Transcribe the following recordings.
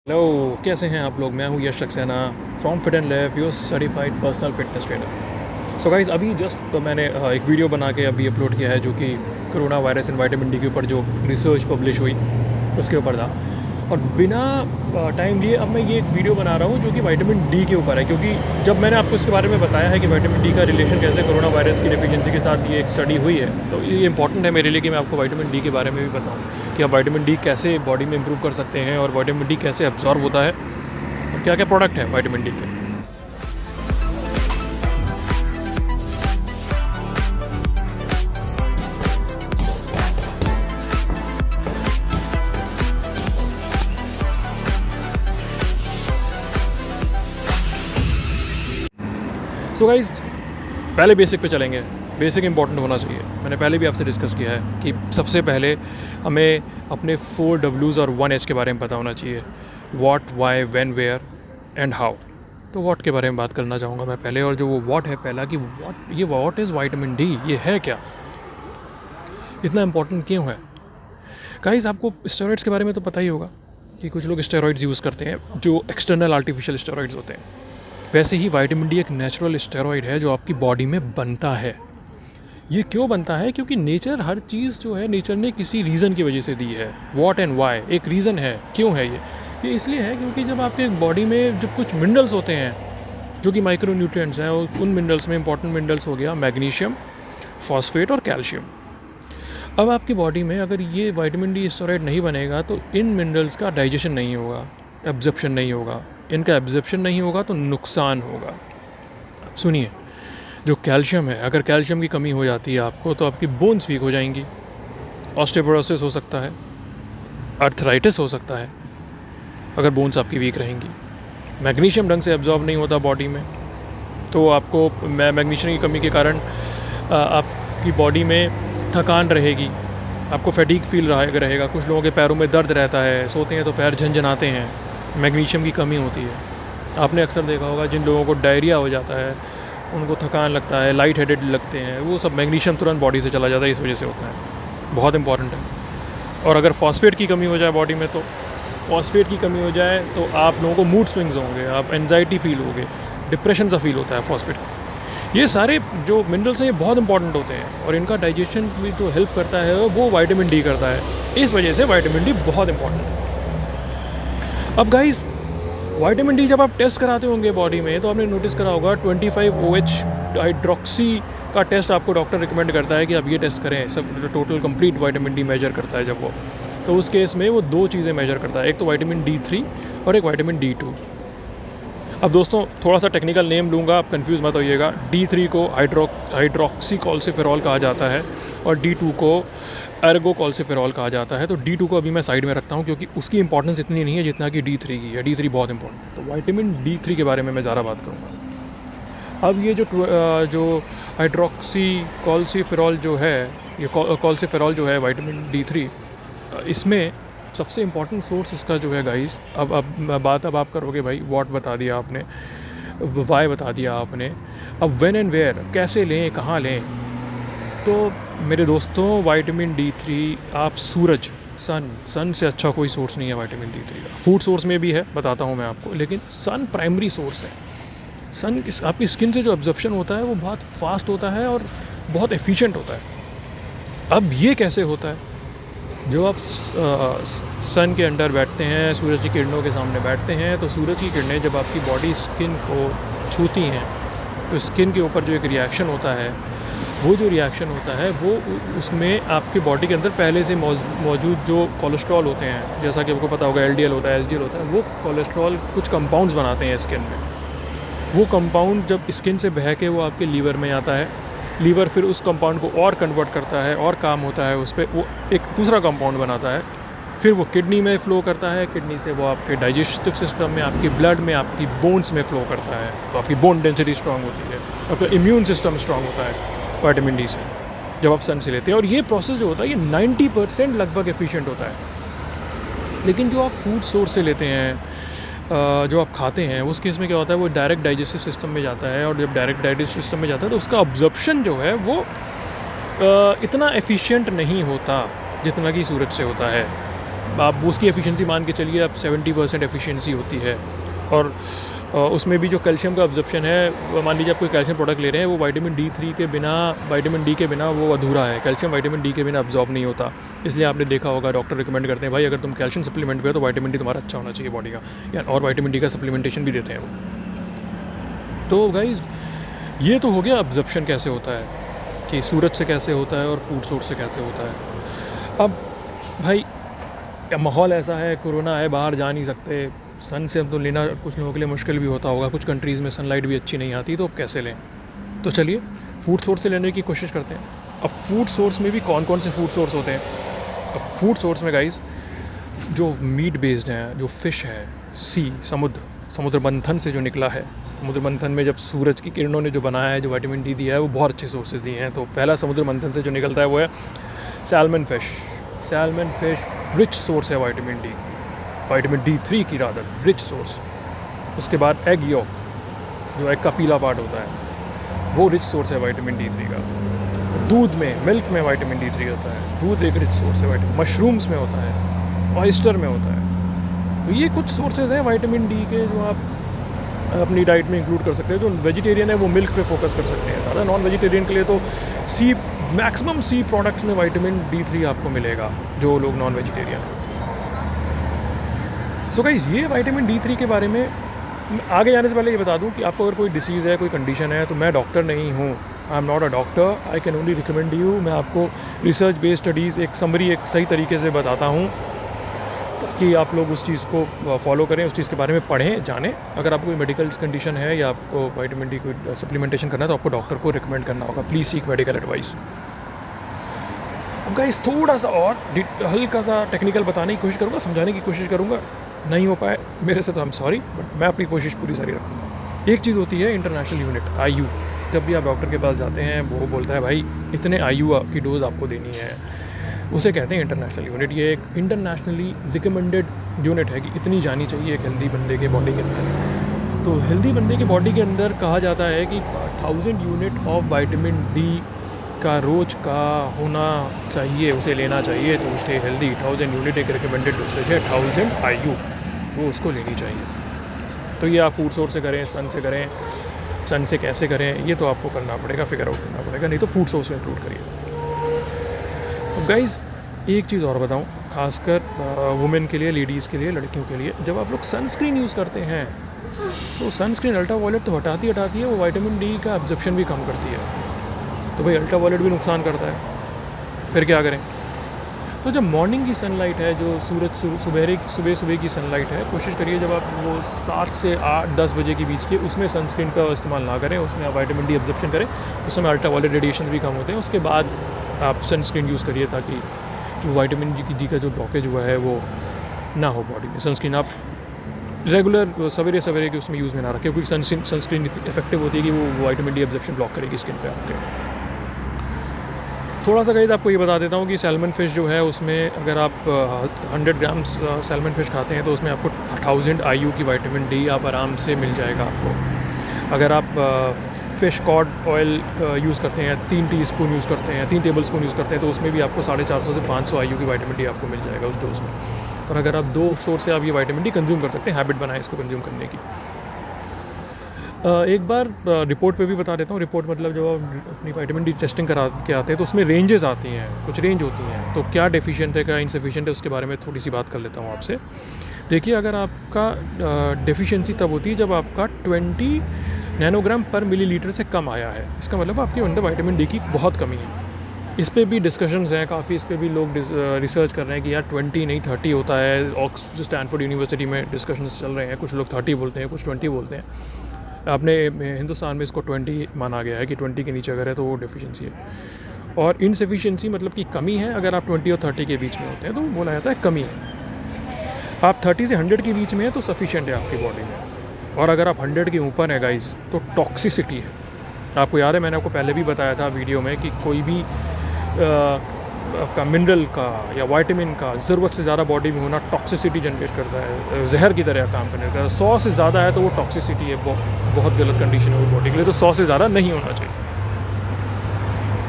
Hello, कैसे हैं आप लोग। मैं हूं Yash Saxena from fit and lab, your certified personal fitness trainer. So guys, अभी जस्ट मैंने एक वीडियो बना के अभी अपलोड किया है जो कि corona virus and vitamin D के ऊपर जो रिसर्च पब्लिश हुई उसके ऊपर था। और बिना टाइम लिए अब मैं ये एक वीडियो बना रहा हूँ जो कि विटामिन डी के ऊपर है, क्योंकि जब मैंने आपको इसके बारे में बताया है कि विटामिन डी का रिलेशन कैसे कोरोना वायरस की डिफिशिएंसी के साथ ये एक स्टडी हुई है, तो ये इंपॉर्टेंट है मेरे लिए कि मैं आपको विटामिन डी के बारे में भी बताऊँ कि आप विटामिन डी कैसे बॉडी में इंप्रूव कर सकते हैं और विटामिन डी कैसे एब्जॉर्ब होता है और क्या क्या प्रोडक्ट है विटामिन डी के। सो गाइज, पहले बेसिक पे चलेंगे। बेसिक इंपॉर्टेंट होना चाहिए। मैंने पहले भी आपसे डिस्कस किया है कि सबसे पहले हमें अपने 4 Ws और 1 H के बारे में पता होना चाहिए। What, why, when, where and how. तो व्हाट के बारे में बात करना चाहूँगा मैं पहले, और जो वो व्हाट है पहला कि व्हाट इज़ विटामिन डी, ये है क्या, इतना इंपॉर्टेंट क्यों है। गाइस, आपको स्टेरॉइड्स के बारे में तो पता ही होगा कि कुछ लोग स्टेरॉइड्स यूज़ करते हैं जो एक्सटर्नल आर्टिफिशियल स्टेरॉइड्स होते हैं। वैसे ही विटामिन डी एक नेचुरल स्टेरॉइड है जो आपकी बॉडी में बनता है। ये क्यों बनता है? क्योंकि नेचर, हर चीज़ जो है नेचर ने किसी रीज़न की वजह से दी है। व्हाट एंड वाई एक रीज़न है क्यों है ये इसलिए है क्योंकि जब आपके बॉडी में जब कुछ मिनरल्स होते हैं जो कि माइक्रो न्यूट्रिएंट्स हैं, और उन मिनरल्स में इंपॉर्टेंट मिनरल्स हो गया मैग्नीशियम, फॉस्फेट और कैल्शियम। अब आपकी बॉडी में अगर ये विटामिन डी स्टेरॉइड नहीं बनेगा तो इन मिनरल्स का डाइजेशन नहीं होगा, एब्जॉर्प्शन नहीं होगा। इनका एब्जॉर्प्शन नहीं होगा तो नुकसान होगा। सुनिए, जो कैल्शियम है, अगर कैल्शियम की कमी हो जाती है आपको तो आपकी बोन्स वीक हो जाएंगी, ऑस्टियोपोरोसिस हो सकता है, आर्थराइटिस हो सकता है अगर बोन्स आपकी वीक रहेंगी। मैग्नीशियम ढंग से एब्जॉर्ब नहीं होता बॉडी में तो आपको मैग्नीशियम की कमी के कारण आपकी बॉडी में थकान रहेगी, आपको फैटीग फील रहेगा। कुछ लोगों के पैरों में दर्द रहता है, सोते हैं तो पैर झंझनाते हैं, मैग्नीशियम की कमी होती है। आपने अक्सर देखा होगा जिन लोगों को डायरिया हो जाता है, उनको थकान लगता है, लाइट हेडेड लगते हैं, वो सब मैग्नीशियम तुरंत बॉडी से चला जाता है, इस वजह से होता है। बहुत इंपॉर्टेंट है। और अगर फॉस्फेट की कमी हो जाए बॉडी में, तो फॉस्फेट की कमी हो जाए तो आप लोगों को मूड स्विंग्स होंगे, आप एनजाइटी फील होगे, डिप्रेशन सा फील होता है फॉस्फेट। ये सारे जो मिनरल्स हैं ये बहुत इंपॉर्टेंट होते हैं और इनका डाइजेशन भी तो हेल्प करता है, वो विटामिन डी करता है। इस वजह से विटामिन डी बहुत इंपॉर्टेंट है। अब गाइस, विटामिन डी जब आप टेस्ट कराते होंगे बॉडी में तो आपने नोटिस करा होगा 25OH हाइड्रोक्सी का टेस्ट आपको डॉक्टर रिकमेंड करता है कि आप ये टेस्ट करें। सब total complete vitamin D measure करता है जब वो, तो उस केस में वो 2 चीज़ें मेजर करता है, एक तो विटामिन D3 और एक विटामिन D2। अब दोस्तों, थोड़ा सा टेक्निकल नेम लूँगा, आप कंफ्यूज मत होइएगा। D3 को हाइड्रोक्सी कॉल्सिफेरॉल कहा जाता है और D2 को एर्गोकॉल्सिफेरॉल कहा जाता है। तो D2 को अभी मैं साइड में रखता हूँ क्योंकि उसकी इंपॉर्टेंस इतनी नहीं है जितना कि D3 की है। D3 बहुत इंपॉर्टेंट है। तो विटामिन D3 के बारे में मैं ज़्यादा बात करूँगा। अब ये जो हाइड्रोक्सी कॉल्सिफेरॉल जो है, ये कॉल्सिफेरॉल जो है विटामिन D3, इसमें सबसे इम्पॉर्टेंट सोर्स इसका जो है गाइस, अब बात आप करोगे भाई, व्हाट बता दिया आपने, वाई बता दिया आपने, अब व्हेन एंड वेयर, कैसे लें, कहाँ लें। तो मेरे दोस्तों, विटामिन D3 आप सूरज, सन से अच्छा कोई सोर्स नहीं है विटामिन D3 का। फूड सोर्स में भी है, बताता हूँ मैं आपको, लेकिन सन प्राइमरी सोर्स है। सन आपकी स्किन से जो एब्जॉर्प्शन होता है वो बहुत फास्ट होता है और बहुत एफिशिएंट होता है। अब ये कैसे होता है? जो आप सन के अंडर बैठते हैं, सूरज की किरणों के सामने बैठते हैं, तो सूरज की किरणें जब आपकी बॉडी स्किन को छूती हैं तो स्किन के ऊपर जो एक रिएक्शन होता है, वो जो रिएक्शन होता है वो उसमें आपकी बॉडी के अंदर पहले से मौजूद जो कोलेस्ट्रॉल होते हैं, जैसा कि आपको पता होगा LDL होता है, HDL होता है, वो कोलेस्ट्रॉल कुछ कंपाउंड्स बनाते हैं स्किन में। वो कंपाउंड जब स्किन से बह के वो आपके लीवर में आता है, लीवर फिर उस कंपाउंड को और कन्वर्ट करता है और काम होता है उस पर, वो एक दूसरा कंपाउंड बनाता है, फिर वो किडनी में फ़्लो करता है, किडनी से वो आपके डाइजेस्टिव सिस्टम में, आपकी ब्लड में, आपकी बोन्स में फ़्लो करता है, तो आपकी बोन डेंसिटी स्ट्रांग होती है, आपका इम्यून सिस्टम स्ट्रांग होता है विटामिन डी से जब आप सन से लेते हैं। और ये प्रोसेस जो होता है ये 90% लगभग एफिशिएंट होता है। लेकिन जो आप फूड सोर्स से लेते हैं, जो आप खाते हैं, उस केस में क्या होता है, वो डायरेक्ट डाइजेस्टिव सिस्टम में जाता है, और जब डायरेक्ट डाइजेस्टिव सिस्टम में जाता है तो उसका अब्जॉर्प्शन जो है वो इतना एफिशिएंट नहीं होता जितना कि सूरज से होता है। आप उसकी एफिशिएंसी मान के चलिए, आप 70% एफिशिएंसी होती है। और उसमें भी जो कैल्शियम का अब्जॉर्प्शन है, मान लीजिए आप कोई कैल्शियम प्रोडक्ट ले रहे हैं, वो विटामिन D3 के बिना, विटामिन डी के बिना वो अधूरा है। कैल्शियम विटामिन डी के बिना अब्जॉर्ब नहीं होता। इसलिए आपने देखा होगा डॉक्टर रिकमेंड करते हैं भाई अगर तुम कैल्शियम सप्लीमेंट पे हो तो विटामिन डी तुम्हारा अच्छा होना चाहिए बॉडी का, या और विटामिन डी का सप्लीमेंटेशन भी देते हैं वो। तो गाइज़ ये तो हो गया अब्जॉर्प्शन कैसे होता है, कि सूरज से कैसे होता है और फूड सोर्स से कैसे होता है। अब भाई माहौल ऐसा है, कोरोना है, बाहर जा नहीं सकते, सन से अब तो लेना कुछ लोगों के लिए मुश्किल भी होता होगा, कुछ कंट्रीज़ में सनलाइट भी अच्छी नहीं आती, तो अब कैसे लें? तो चलिए फूड सोर्स से लेने की कोशिश करते हैं। अब फूड सोर्स में भी कौन कौन से फूड सोर्स होते हैं? अब फूड सोर्स में गाइस जो मीट बेस्ड हैं, जो फ़िश है, समुद्र मंथन से जो निकला है, समुद्र मंथन में जब सूरज की किरणों ने जो बनाया है, जो विटामिन डी दिया है, वो बहुत अच्छे सोर्सेज दिए हैं। तो पहला समुद्र मंथन से जो निकलता है वो है सैल्मन फ़िश रिच सोर्स है विटामिन डी की, विटामिन D3 की रादर रिच सोर्स। उसके बाद एग यॉक, जो एग का पीला पार्ट होता है, वो रिच सोर्स है विटामिन D3 का। दूध में, मिल्क में विटामिन D3 होता है, दूध एक रिच सोर्स है विटामिन। मशरूम्स में होता है, ऑयस्टर में होता है। तो ये कुछ सोर्सेज हैं विटामिन डी के जो आप अपनी डाइट में इंक्लूड कर सकते हैं। जो वेजिटेरियन है वो मिल्क पे फोकस कर सकते हैं ज़्यादा। नॉन वेजिटेरियन के लिए तो मैक्सिमम सी प्रोडक्ट्स में विटामिन D3 आपको मिलेगा, जो लोग नॉन वेजिटेरियन हैं। सो गाइस ये विटामिन D3 के बारे में आगे जाने से पहले ये बता दूं कि आपको अगर कोई डिसीज़ है, कोई कंडीशन है, तो मैं डॉक्टर नहीं हूँ, I am not a doctor, I can only recommend you. मैं आपको रिसर्च बेस्ड स्टडीज़ एक समरी, एक सही तरीके से बताता हूँ ताकि आप लोग उस चीज़ को फॉलो करें, उस चीज़ के बारे में पढ़ें, जानें। अगर आपको कोई मेडिकल कंडीशन है या आपको विटामिन डी को सप्लीमेंटेशन करना है तो आपको डॉक्टर को रिकमेंड करना होगा। Please seek medical advice. अब गाइस थोड़ा सा और हल्का सा टेक्निकल बताने की कोशिश करूँगा, समझाने की कोशिश करूँगा। नहीं हो पाए मेरे से तो आई एम सॉरी, बट मैं अपनी कोशिश पूरी सारी रखूँगा। एक चीज़ होती है इंटरनेशनल यूनिट, IU। जब भी आप डॉक्टर के पास जाते हैं वो बोलता है भाई इतने IU की डोज आपको देनी है, उसे कहते हैं इंटरनेशनल यूनिट। ये एक इंटरनेशनली रिकमेंडेड यूनिट है कि इतनी जानी चाहिए एक हेल्दी बंदे के बॉडी के अंदर। तो हेल्दी बंदे के बॉडी के अंदर कहा जाता है कि 1000 यूनिट ऑफ विटामिन डी का रोज का होना चाहिए, उसे लेना चाहिए। तो स्टे हेल्दी 1000 यूनिट एक रिकमेंडेड डोसेज है, 1000 IU वो उसको लेनी चाहिए। तो ये आप फूड सोर्स से करें, सन से करें, सन से कैसे करें ये तो आपको करना पड़ेगा, फिगर आउट करना पड़ेगा, नहीं तो फूड सोर्स में इंक्लूड करिए। अब गाइज़ एक चीज़ और बताऊं, खासकर वुमेन के लिए, लेडीज़ के लिए, लड़कियों के लिए, जब आप लोग सनस्क्रीन यूज़ करते हैं तो सनस्क्रीन अल्ट्रावायलेट तो हटाती है, वो विटामिन डी का एब्जॉर्प्शन भी कम करती है। तो भाई अल्ट्रावायलेट भी नुकसान करता है, फिर क्या करें? तो जब मॉर्निंग की सनलाइट है, जो सुबह की सनलाइट है, कोशिश करिए जब आप वो 7 से 8-10 बजे के बीच के, उसमें सनस्क्रीन का इस्तेमाल ना करें, उसमें आप विटामिन डी एब्जॉर्प्शन करें, उसमें अल्ट्रावायलेट रेडिएशन भी कम होते हैं। उसके बाद आप सनस्क्रीन यूज़ करिए ताकि विटामिन डी का जो ब्लॉकेज हुआ है वो ना हो बॉडी में। सनस्क्रीन आप रेगुलर सवेरे के उसमें यूज़ में ना रखें, क्योंकि सनस्क्रीन इतनी इफेक्टिव होती है कि वो विटामिन डी एब्जॉर्प्शन ब्लॉक करेगी स्किन पे आपके। थोड़ा सा गाइस आपको ये बता देता हूँ कि सैल्मन फ़िश जो है उसमें अगर आप 100 ग्राम्स सैल्मन फ़िश खाते हैं तो उसमें आपको 1000 IU की विटामिन डी आप आराम से मिल जाएगा आपको। अगर आप फ़िश कॉड ऑयल यूज़ करते हैं, 3 टीस्पून यूज़ करते हैं, 3 टेबलस्पून यूज़ करते हैं, तो उसमें भी आपको 450 से 500 IU की विटामिन डी आपको मिल जाएगा उस डोज में। और अगर आप 2 सोर्स से आप ये विटामिन डी कंज्यूम कर सकते हैं, हैबिट बनाएं इसको कंज्यूम करने की। एक बार रिपोर्ट पे भी बता देता हूँ। रिपोर्ट मतलब जब आप अपनी विटामिन डी टेस्टिंग करा के आते हैं तो उसमें रेंजेस आती हैं, कुछ रेंज होती हैं। तो क्या डेफिशिएंट है, क्या इनसफिशिएंट है, उसके बारे में थोड़ी सी बात कर लेता हूँ आपसे। देखिए, अगर आपका डेफिशिएंसी तब होती है जब आपका 20 नैनोग्राम पर मिलीलीटर से कम आया है, इसका मतलब आपके अंदर विटामिन डी की बहुत कमी है। इस पे भी डिस्कशंस हैं काफ़ी, इस पे भी लोग रिसर्च कर रहे हैं कि यार 20 नहीं 30 होता है। स्टैनफोर्ड यूनिवर्सिटी में डिस्कशंस चल रहे हैं, कुछ लोग 30 बोलते हैं, कुछ 20 बोलते हैं। अपने हिंदुस्तान में इसको 20 माना गया है कि 20 के नीचे अगर है तो वो डेफिशिएंसी है। और इनसफिशिएंसी मतलब कि कमी है, अगर आप 20 और 30 के बीच में होते हैं तो बोला जाता है कमी है। आप 30 से 100 के बीच में है तो सफिशिएंट है आपकी बॉडी में। और अगर आप 100 के ऊपर है गाइस तो टॉक्सिसिटी है। आपको याद है मैंने आपको पहले भी बताया था वीडियो में कि कोई भी आपका मिनरल का या विटामिन का ज़रूरत से ज़्यादा बॉडी में होना टॉक्सिसिटी जनरेट करता है, जहर की तरह काम करने का। 100 से ज़्यादा है तो वो टॉक्सिसिटी है, बहुत गलत कंडीशन है वो बॉडी के लिए। तो 100 से ज़्यादा नहीं होना चाहिए।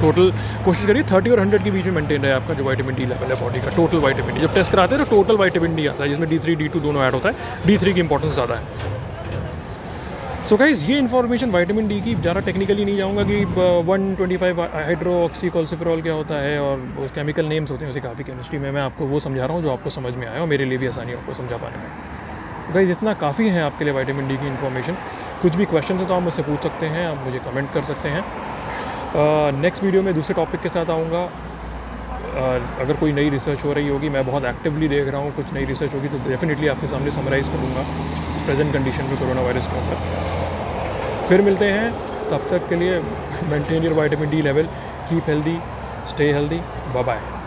टोटल कोशिश करिए 30 और 100 के बीच में मेंटेन रहे आपका जो विटामिन डी लेवल है बॉडी का, टोटल विटामिन डी। जब टेस्ट कराते हैं तो टोटल विटामिन डी आता है, जिसमें D3 D2 दोनों ऐड होता है। D3 की इंपॉर्टेंस ज़्यादा है। सो गाइस, ये इन्फॉर्मेशन विटामिन डी की ज़्यादा टेक्निकली नहीं जाऊँगा कि 125 हाइड्रोक्सीकोल्सिफेरॉल क्या होता है और वो केमिकल नेम्स होते हैं, उसे काफ़ी केमिस्ट्री में मैं आपको वो समझा रहा हूँ जो आपको समझ में आया और मेरे लिए भी आसानी हो आपको समझा पाने में। गाइस, इतना काफ़ी है आपके लिए विटामिन डी की इन्फॉर्मेशन। कुछ भी क्वेश्चन है तो आप मुझसे पूछ सकते हैं, आप मुझे कमेंट कर सकते हैं। नेक्स्ट वीडियो में दूसरे टॉपिक के साथ आऊँगा। अगर कोई नई रिसर्च हो रही होगी, मैं बहुत एक्टिवली देख रहा हूँ, कुछ नई रिसर्च होगी तो डेफिनेटली आपके सामने समराइज़ करूँगा प्रेजेंट कंडीशन में कोरोना वायरस के ऊपर। फिर मिलते हैं, तब तक के लिए maintain your vitamin D level, keep healthy, stay healthy, bye bye.